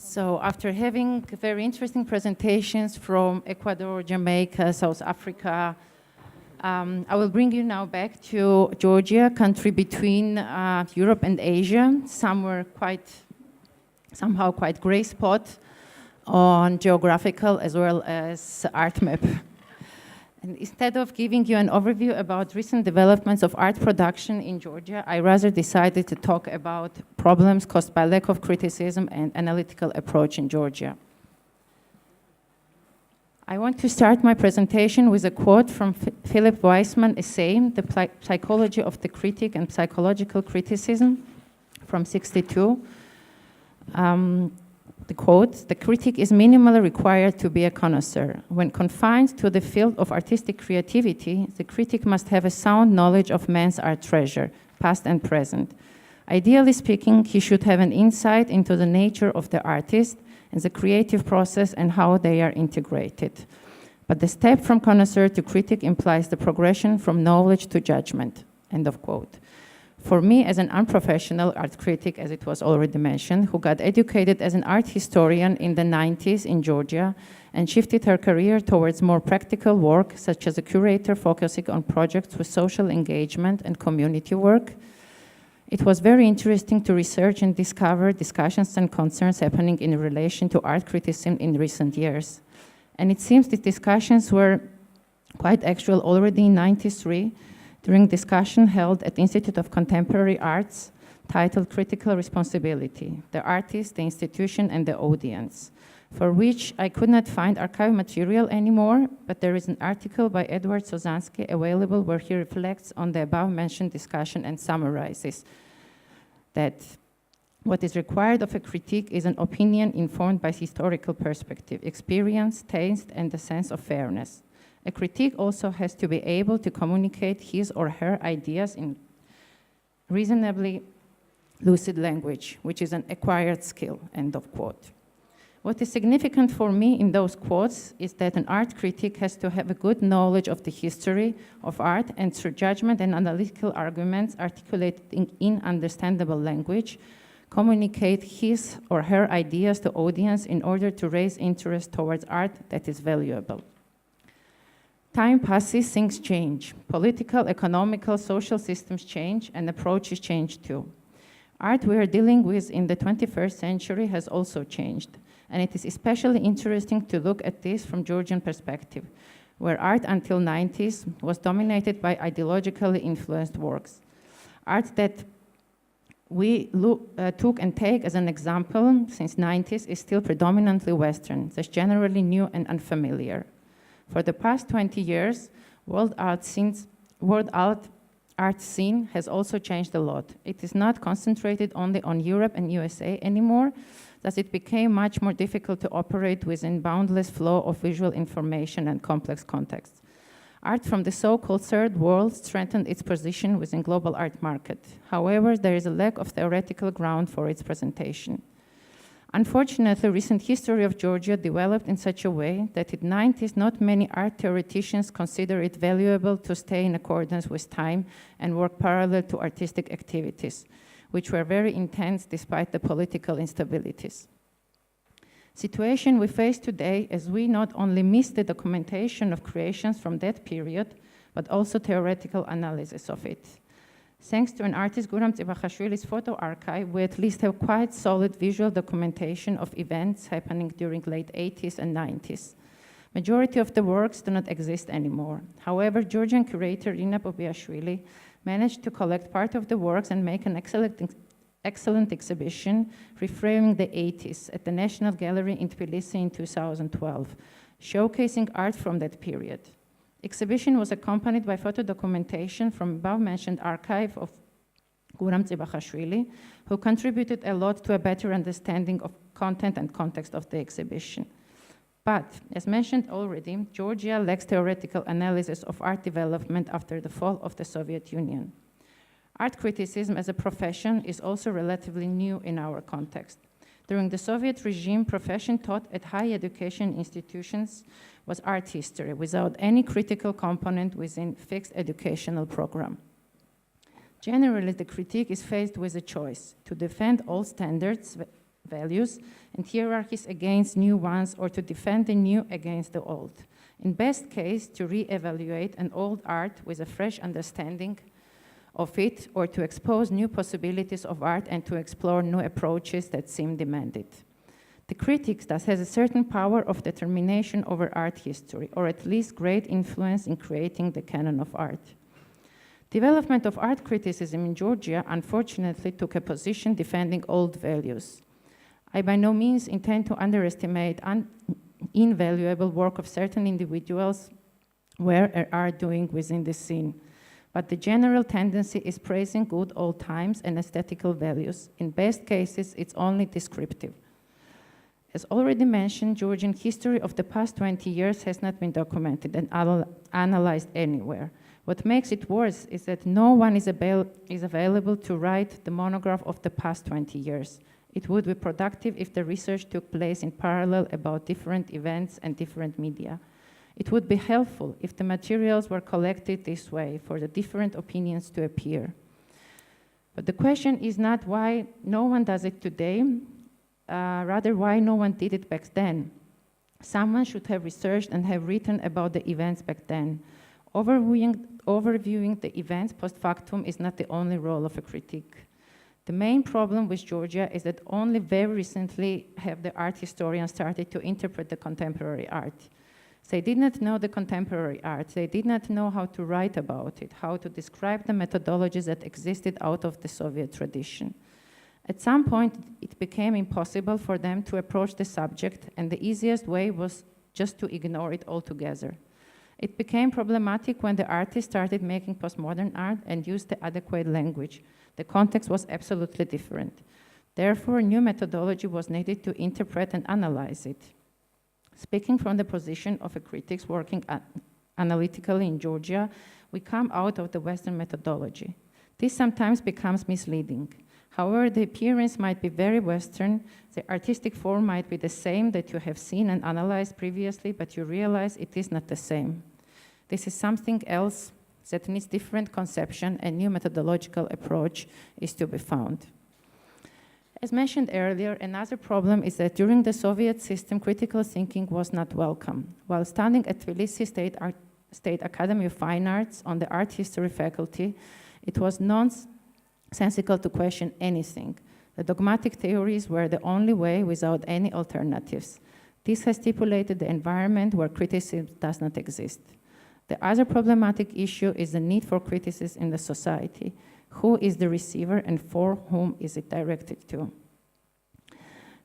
So after having very interesting presentations from Ecuador, Jamaica, South Africa, I will bring you now back to Georgia, country between Europe and Asia, somehow quite gray spot on geographical as well as art map. And instead of giving you an overview about recent developments of art production in Georgia, I rather decided to talk about problems caused by lack of criticism and analytical approach in Georgia. I want to start my presentation with a quote from Philip Weissman's essay, The Psychology of the Critic and Psychological Criticism, from '62. The quote, "The critic is minimally required to be a connoisseur. When confined to the field of artistic creativity, the critic must have a sound knowledge of man's art treasure, past and present. Ideally speaking, he should have an insight into the nature of the artist and the creative process and how they are integrated. But the step from connoisseur to critic implies the progression from knowledge to judgment." End of quote. For me, as an unprofessional art critic, as it was already mentioned, who got educated as an art historian in the 90s in Georgia and shifted her career towards more practical work, such as a curator focusing on projects with social engagement and community work, it was very interesting to research and discover discussions and concerns happening in relation to art criticism in recent years. And it seems these discussions were quite actual already in '93, during discussion held at the Institute of Contemporary Arts titled Critical Responsibility, the Artist, the Institution, and the Audience, for which I could not find archive material anymore, but there is an article by Edward Sozansky available where he reflects on the above-mentioned discussion and summarizes that what is required of a critique is an opinion informed by historical perspective, experience, taste, and a sense of fairness. A critique also has to be able to communicate his or her ideas in reasonably lucid language, which is an acquired skill, end of quote. What is significant for me in those quotes is that an art critic has to have a good knowledge of the history of art and through judgment and analytical arguments articulated in understandable language, communicate his or her ideas to audience in order to raise interest towards art that is valuable. Time passes, things change. Political, economical, social systems change, and approaches change too. Art we are dealing with in the 21st century has also changed, and it is especially interesting to look at this from Georgian perspective, where art until '90s was dominated by ideologically influenced works. Art that we took and take as an example since '90s is still predominantly Western, thus generally new and unfamiliar. For the past 20 years, world art scene has also changed a lot. It is not concentrated only on Europe and USA anymore, thus it became much more difficult to operate within boundless flow of visual information and complex contexts. Art from the so-called third world strengthened its position within global art market. However, there is a lack of theoretical ground for its presentation. Unfortunately, recent history of Georgia developed in such a way that in the '90s, not many art theoreticians consider it valuable to stay in accordance with time and work parallel to artistic activities, which were very intense despite the political instabilities. Situation we face today as we not only miss the documentation of creations from that period, but also theoretical analysis of it. Thanks to an artist, Guram Tsibakhashvili's photo archive, we at least have quite solid visual documentation of events happening during late 80s and 90s. Majority of the works do not exist anymore. However, Georgian curator Irina Bobiashvili managed to collect part of the works and make an excellent exhibition reframing the 80s at the National Gallery in Tbilisi in 2012, showcasing art from that period. Exhibition was accompanied by photo documentation from above-mentioned archive of Guram Tsibakhashvili, who contributed a lot to a better understanding of content and context of the exhibition. But, as mentioned already, Georgia lacks theoretical analysis of art development after the fall of the Soviet Union. Art criticism as a profession is also relatively new in our context. During the Soviet regime, profession taught at higher education institutions was art history without any critical component within fixed educational program. Generally, the critique is faced with a choice to defend all standards values and hierarchies against new ones, or to defend the new against the old. In best case, to re-evaluate an old art with a fresh understanding of it, or to expose new possibilities of art and to explore new approaches that seem demanded. The critic thus has a certain power of determination over art history, or at least great influence in creating the canon of art. Development of art criticism in Georgia unfortunately took a position defending old values. I by no means intend to underestimate invaluable work of certain individuals where are doing within the scene. But the general tendency is praising good old times and aesthetical values. In best cases, it's only descriptive. As already mentioned, Georgian history of the past 20 years has not been documented and analyzed anywhere. What makes it worse is that no one is available to write the monograph of the past 20 years. It would be productive if the research took place in parallel about different events and different media. It would be helpful if the materials were collected this way for the different opinions to appear. But the question is not why no one does it today, rather why no one did it back then. Someone should have researched and have written about the events back then. Overviewing the events post factum is not the only role of a critic. The main problem with Georgia is that only very recently have the art historians started to interpret the contemporary art. They did not know the contemporary art. They did not know how to write about it, how to describe the methodologies that existed out of the Soviet tradition. At some point, it became impossible for them to approach the subject, and the easiest way was just to ignore it altogether. It became problematic when the artists started making postmodern art and used the adequate language. The context was absolutely different. Therefore, new methodology was needed to interpret and analyze it. Speaking from the position of a critic working analytically in Georgia, we come out of the Western methodology. This sometimes becomes misleading. However, the appearance might be very Western, the artistic form might be the same that you have seen and analyzed previously, but you realize it is not the same. This is something else that needs different conception, and new methodological approach is to be found. As mentioned earlier, another problem is that during the Soviet system, critical thinking was not welcome. While studying at Tbilisi State Academy of Fine Arts on the art history faculty, it was nonsensical to question anything. The dogmatic theories were the only way without any alternatives. This has stipulated the environment where criticism does not exist. The other problematic issue is the need for criticism in the society. Who is the receiver and for whom is it directed to?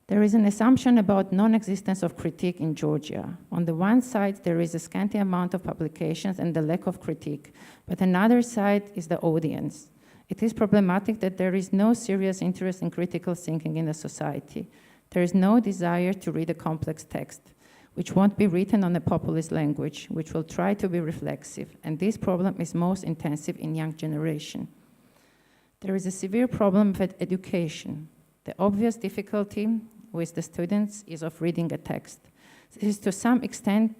There is an assumption about non-existence of critique in Georgia. On the one side, there is a scanty amount of publications and the lack of critique, but another side is the audience. It is problematic that there is no serious interest in critical thinking in the society. There is no desire to read a complex text, which won't be written on a populist language, which will try to be reflexive, and this problem is most intensive in young generation. There is a severe problem with education. The obvious difficulty with the students is of reading a text. This to some extent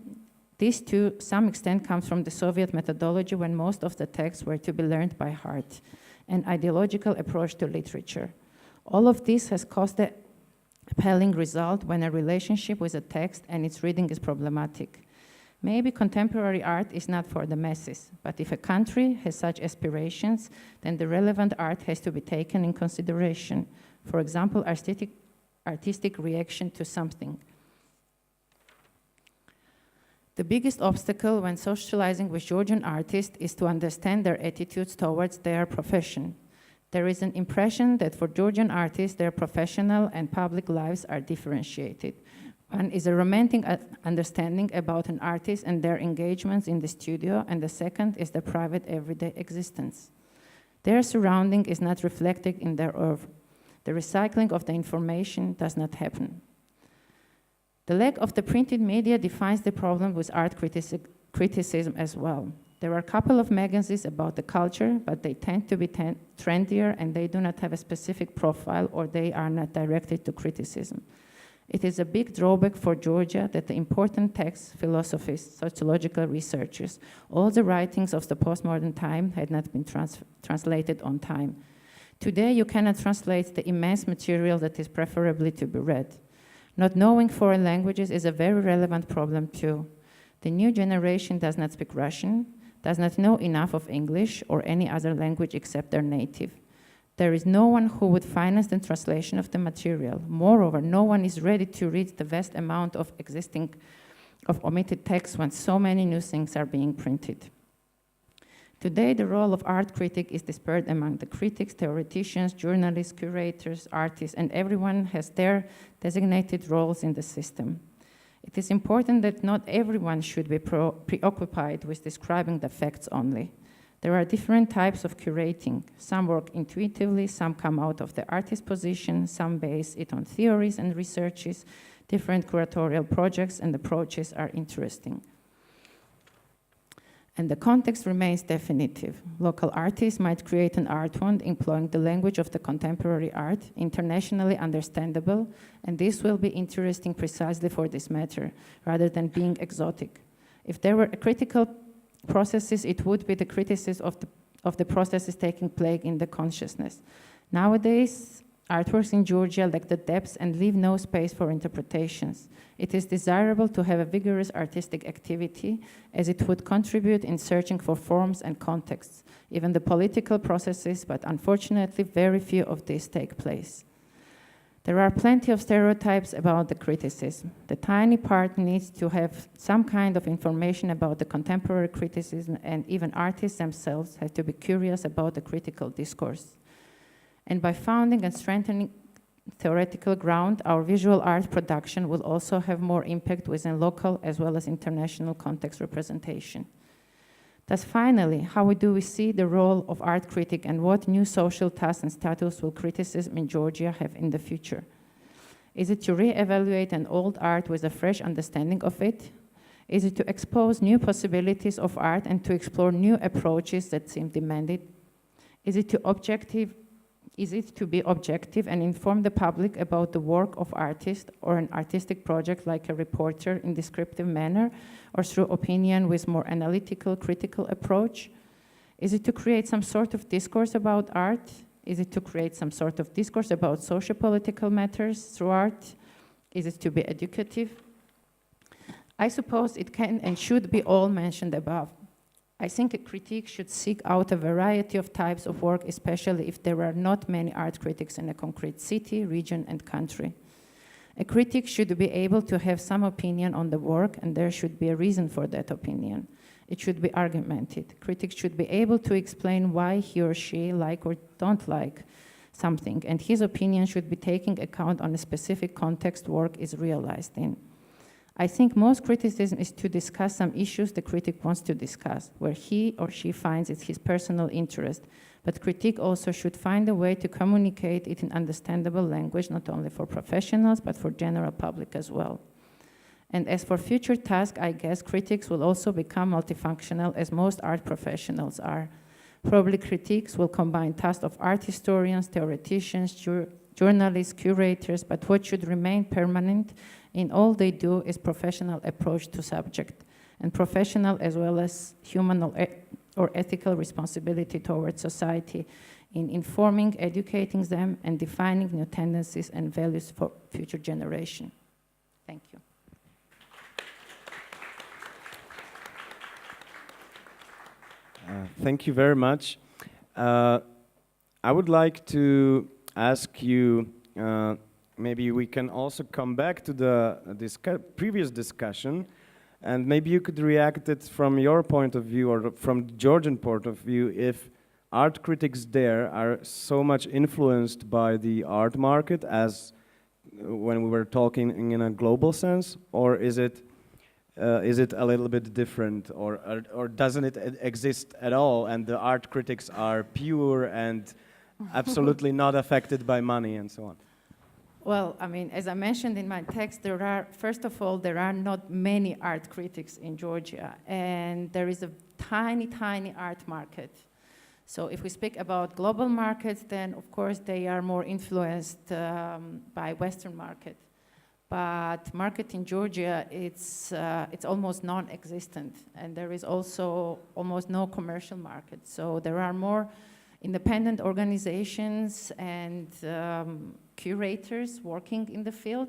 comes from the Soviet methodology when most of the texts were to be learned by heart, an ideological approach to literature. All of this has caused the appalling result when a relationship with a text and its reading is problematic. Maybe contemporary art is not for the masses, but if a country has such aspirations, then the relevant art has to be taken in consideration. For example, artistic reaction to something. The biggest obstacle when socializing with Georgian artists is to understand their attitudes towards their profession. There is an impression that for Georgian artists, their professional and public lives are differentiated. One is a romantic understanding about an artist and their engagements in the studio, and the second is the private everyday existence. Their surrounding is not reflected in their oeuvre. The recycling of the information does not happen. The lack of the printed media defines the problem with art criticism as well. There are a couple of magazines about the culture, but they tend to be trendier and they do not have a specific profile, or they are not directed to criticism. It is a big drawback for Georgia that the important texts, philosophies, sociological researchers, all the writings of the postmodern time had not been translated on time. Today, you cannot translate the immense material that is preferably to be read. Not knowing foreign languages is a very relevant problem too. The new generation does not speak Russian, does not know enough of English or any other language except their native. There is no one who would finance the translation of the material. Moreover, no one is ready to read the vast amount of omitted text when so many new things are being printed. Today, the role of art critic is dispersed among the critics, theoreticians, journalists, curators, artists, and everyone has their designated roles in the system. It is important that not everyone should be preoccupied with describing the facts only. There are different types of curating. Some work intuitively, some come out of the artist position, some base it on theories and researches. Different curatorial projects and approaches are interesting. And the context remains definitive. Local artists might create an art fund employing the language of the contemporary art, internationally understandable, and this will be interesting precisely for this matter, rather than being exotic. If there were critical processes, it would be the criticism of the processes taking place in the consciousness. Nowadays, artworks in Georgia lack the depth and leave no space for interpretations. It is desirable to have a vigorous artistic activity as it would contribute in searching for forms and contexts, even the political processes, but unfortunately very few of these take place. There are plenty of stereotypes about the criticism. The tiny part needs to have some kind of information about the contemporary criticism, and even artists themselves have to be curious about the critical discourse. And by founding and strengthening theoretical ground, our visual art production will also have more impact within local as well as international context representation. Thus, finally, how do we see the role of art critic and what new social tasks and status will criticism in Georgia have in the future? Is it to re-evaluate an old art with a fresh understanding of it? Is it to expose new possibilities of art and to explore new approaches that seem demanded? Is it to be objective and inform the public about the work of artists or an artistic project like a reporter in descriptive manner or through opinion with more analytical, critical approach? Is it to create some sort of discourse about art? Is it to create some sort of discourse about socio-political matters through art? Is it to be educative? I suppose it can and should be all mentioned above. I think a critique should seek out a variety of types of work, especially if there are not many art critics in a concrete city, region, and country. A critic should be able to have some opinion on the work, and there should be a reason for that opinion. It should be argumented. Critics should be able to explain why he or she like or don't like something, and his opinion should be taking account on a specific context work is realized in. I think most criticism is to discuss some issues the critic wants to discuss, where he or she finds it's his personal interest. But critique also should find a way to communicate it in understandable language, not only for professionals, but for general public as well. And as for future tasks, I guess critics will also become multifunctional, as most art professionals are. Probably critiques will combine tasks of art historians, theoreticians, journalists, curators, but what should remain permanent in all they do is professional approach to subject, and professional as well as human or ethical responsibility towards society in informing, educating them, and defining new tendencies and values for future generation. Thank you. Thank you very much. I would like to ask you, maybe we can also come back to the previous discussion, and maybe you could react it from your point of view or from the Georgian point of view, if art critics there are so much influenced by the art market as when we were talking in a global sense, or is it a little bit different, or doesn't it exist at all, and the art critics are pure and absolutely not affected by money and so on? Well, I mean, as I mentioned in my text, first of all, there are not many art critics in Georgia, and there is a tiny, tiny art market. So if we speak about global markets, then of course they are more influenced by Western market. But market in Georgia, it's almost non-existent, and there is also almost no commercial market. So there are more independent organizations and curators working in the field.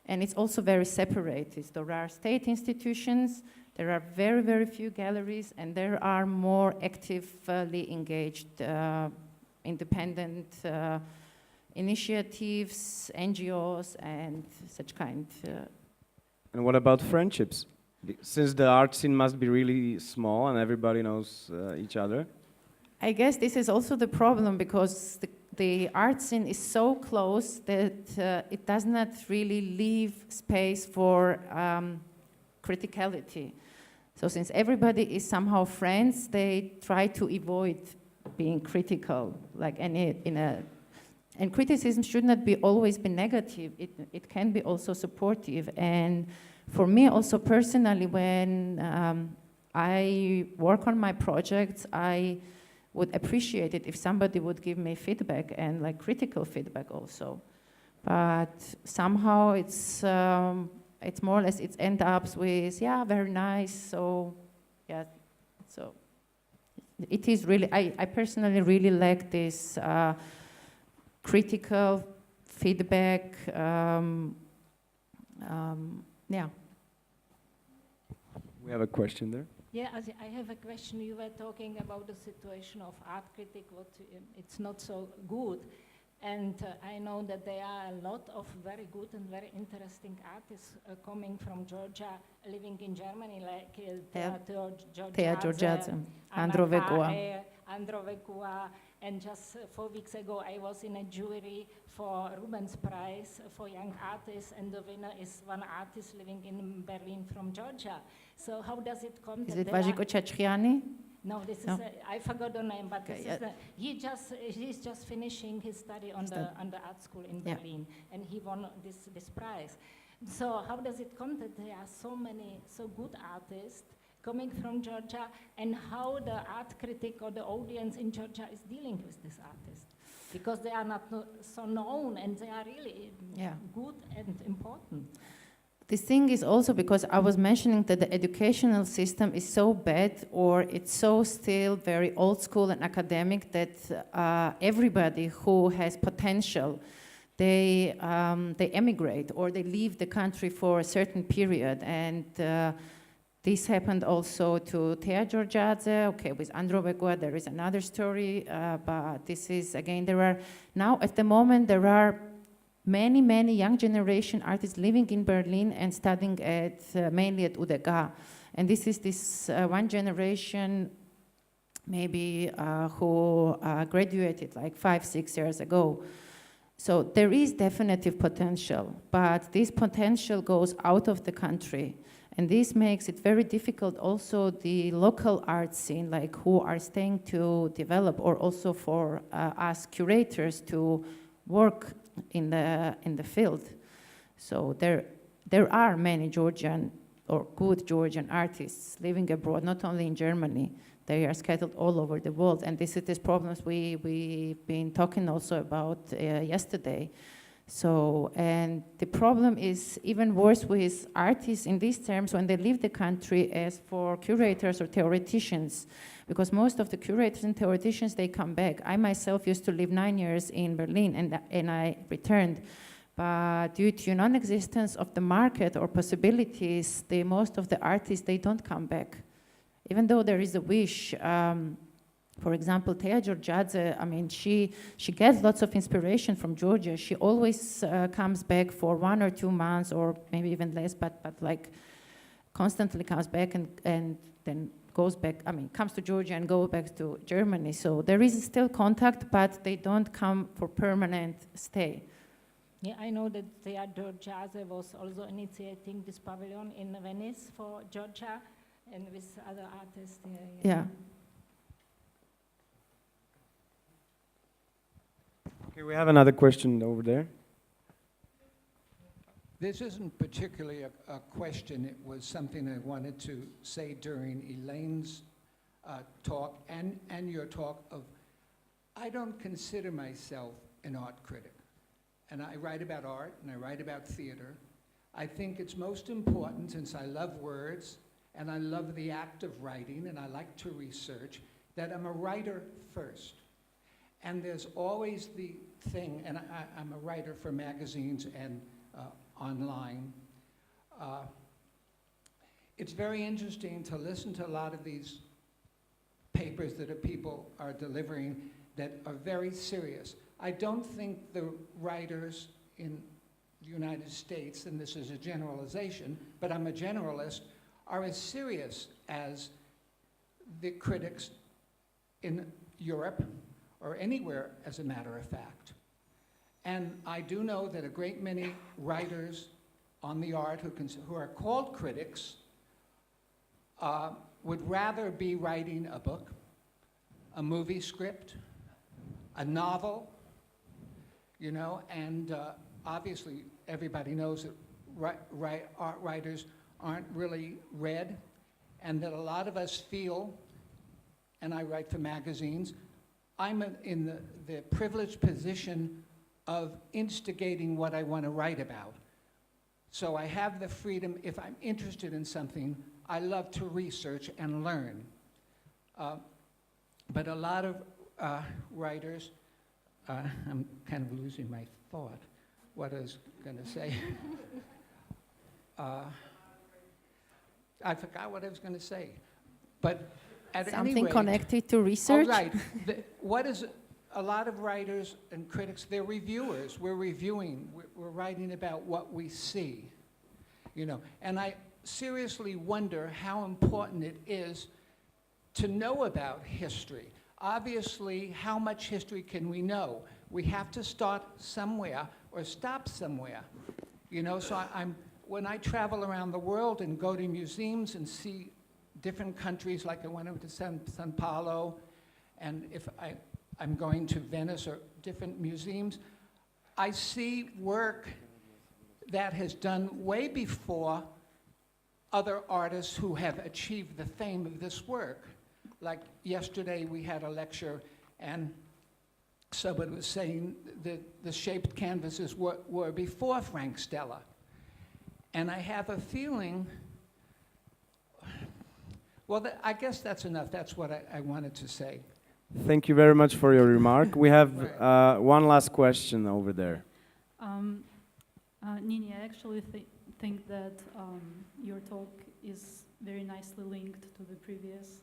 And it's also very separated. There are state institutions, there are very, very few galleries, and there are more actively engaged independent initiatives, NGOs, and such kind. And what about friendships? Since the art scene must be really small and everybody knows each other. I guess this is also the problem, because the art scene is so close that it does not really leave space for criticality. So since everybody is somehow friends, they try to avoid being critical, like and criticism should not be always be negative. It can be also supportive. And for me also personally, when I work on my projects, I would appreciate it if somebody would give me feedback, and like critical feedback also. But somehow it's more or less it ends up with, yeah, very nice. So yeah, so it is really, I personally really like this critical feedback. Yeah. We have a question there. Yeah, I have a question. You were talking about the situation of art critic, it's not so good. And I know that there are a lot of very good and very interesting artists coming from Georgia, living in Germany, like Thea Georgiadze, Andro Vekua. And just 4 weeks ago, I was in a jury for Rubens Prize for young artists, and the winner is one artist living in Berlin from Georgia. So how does it come? Is it Vajiko Chachiani? No, this is I forgot the name, but okay, he's just finishing his study on the art school in Berlin, and he won this prize. So how does it come that there are so many so good artists coming from Georgia, and how the art critic or the audience in Georgia is dealing with this artist? Because they are not so known, and they are really good and important. The thing is also because I was mentioning that the educational system is so bad, or it's so still very old school and academic, that everybody who has potential, they emigrate or they leave the country for a certain period. And this happened also to Thea Georgiadze. Okay, with Andro Vekua there is another story, but this is again, now at the moment there are many young generation artists living in Berlin and studying mainly at UDK. And this is this one generation maybe who graduated like 5-6 years ago. So there is definitive potential, but this potential goes out of the country. And this makes it very difficult also the local art scene, like who are staying to develop, or also for us curators to work in the field. So there are many Georgian or good Georgian artists living abroad, not only in Germany. They are scattered all over the world, and this is these problems we've been talking also about yesterday. So, and the problem is even worse with artists in these terms when they leave the country as for curators or theoreticians, because most of the curators and theoreticians, they come back. I myself used to live 9 years in Berlin, and I returned. But due to non-existence of the market or possibilities, most of the artists, they don't come back. Even though there is a wish. For example, Thea Georgiadze, I mean, she gets lots of inspiration from Georgia. She always comes back for 1 or 2 months, or maybe even less, but like constantly comes back and then goes back, I mean, comes to Georgia and goes back to Germany. So there is still contact, but they don't come for permanent stay. Yeah, I know that Thea Georgiadze was also initiating this pavilion in Venice for Georgia and with other artists. Yeah. Okay, we have another question over there. This isn't particularly a question. It was something I wanted to say during Elaine's talk and your talk of, I don't consider myself an art critic. And I write about art and I write about theater. I think it's most important, since I love words and I love the act of writing and I like to research, that I'm a writer first. And there's always the thing, and I'm a writer for magazines and online. It's very interesting to listen to a lot of these papers that people are delivering that are very serious. I don't think the writers in the United States, and this is a generalization, but I'm a generalist, are as serious as the critics in Europe or anywhere, as a matter of fact. And I do know that a great many writers on the art who are called critics would rather be writing a book, a movie script, a novel, you know, and obviously everybody knows that art writers aren't really read, and that a lot of us feel, and I write for magazines, I'm in the privileged position of instigating what I want to write about. So I have the freedom, if I'm interested in something, I love to research and learn. But a lot of writers, I'm kind of losing my thought, what I was going to say. I forgot what I was going to say. But at any Something rate, connected to research? oh, right. What is a lot of writers and critics, they're reviewers. We're reviewing, we're writing about what we see, you know. And I seriously wonder how important it is to know about history. Obviously, how much history can we know? We have to start somewhere or stop somewhere, you know. So when I travel around the world and go to museums and see different countries, like I went over to San Paulo, and if I'm going to Venice or different museums, I see work that has done way before other artists who have achieved the fame of this work. Like yesterday we had a lecture and somebody was saying that the shaped canvases were before Frank Stella. And I have a feeling, well, I guess that's enough. That's what I wanted to say. Thank you very much for your remark. We have one last question over there. Nini, I actually think that your talk is very nicely linked to the previous,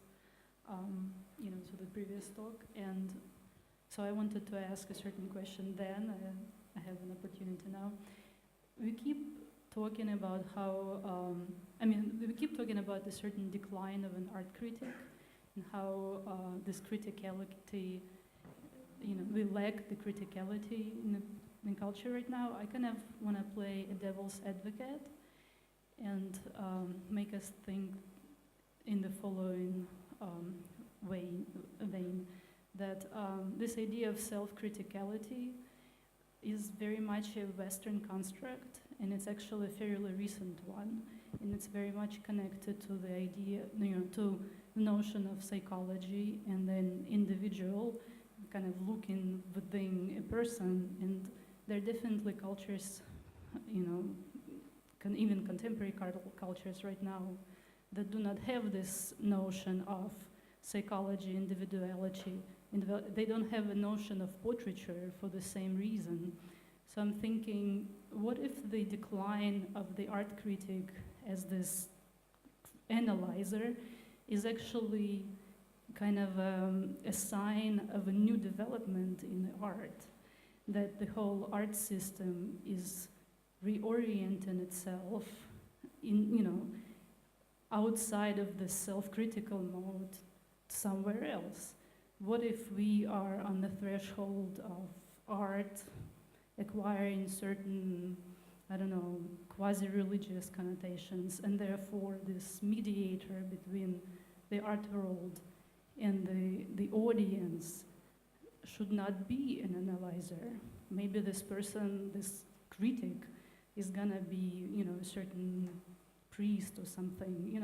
to the previous talk, and so I wanted to ask a certain question then. I have an opportunity now. We keep talking about how, we keep talking about a certain decline of an art critic, and how this criticality, we lack the criticality in culture right now. I kind of want to play a devil's advocate and make us think in the following vein, that this idea of self-criticality is very much a Western construct, and it's actually a fairly recent one, and it's very much connected to the idea, to the notion of psychology and then individual, kind of looking within a person. And there are definitely cultures, even contemporary cultures right now, that do not have this notion of psychology, individuality. They don't have a notion of portraiture for the same reason. So I'm thinking, what if the decline of the art critic as this analyzer is actually kind of a sign of a new development in art, that the whole art system is reorienting itself outside of the self-critical mode somewhere else? What if we are on the threshold of art acquiring certain, quasi-religious connotations, and therefore this mediator between the art world and the audience should not be an analyzer? Maybe this person, this critic, is gonna be, a certain priest or something,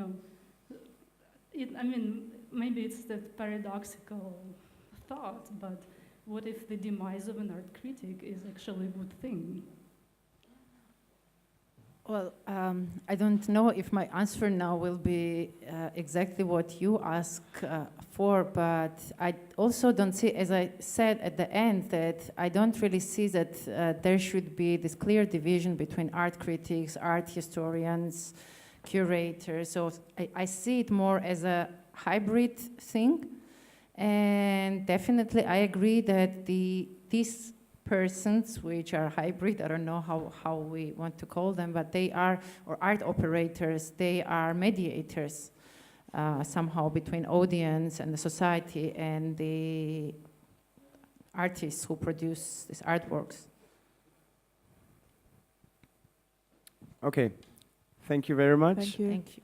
maybe it's that paradoxical thought, but what if the demise of an art critic is actually a good thing? Well, I don't know if my answer now will be exactly what you ask for, but I also don't see, as I said at the end, that I don't really see that there should be this clear division between art critics, art historians, curators. So I see it more as a hybrid thing. And definitely I agree that these persons which are hybrid, I don't know how we want to call them, but they are, or art operators, they are mediators somehow between audience and the society and the artists who produce these artworks. Okay, thank you very much. Thank you. Thank you.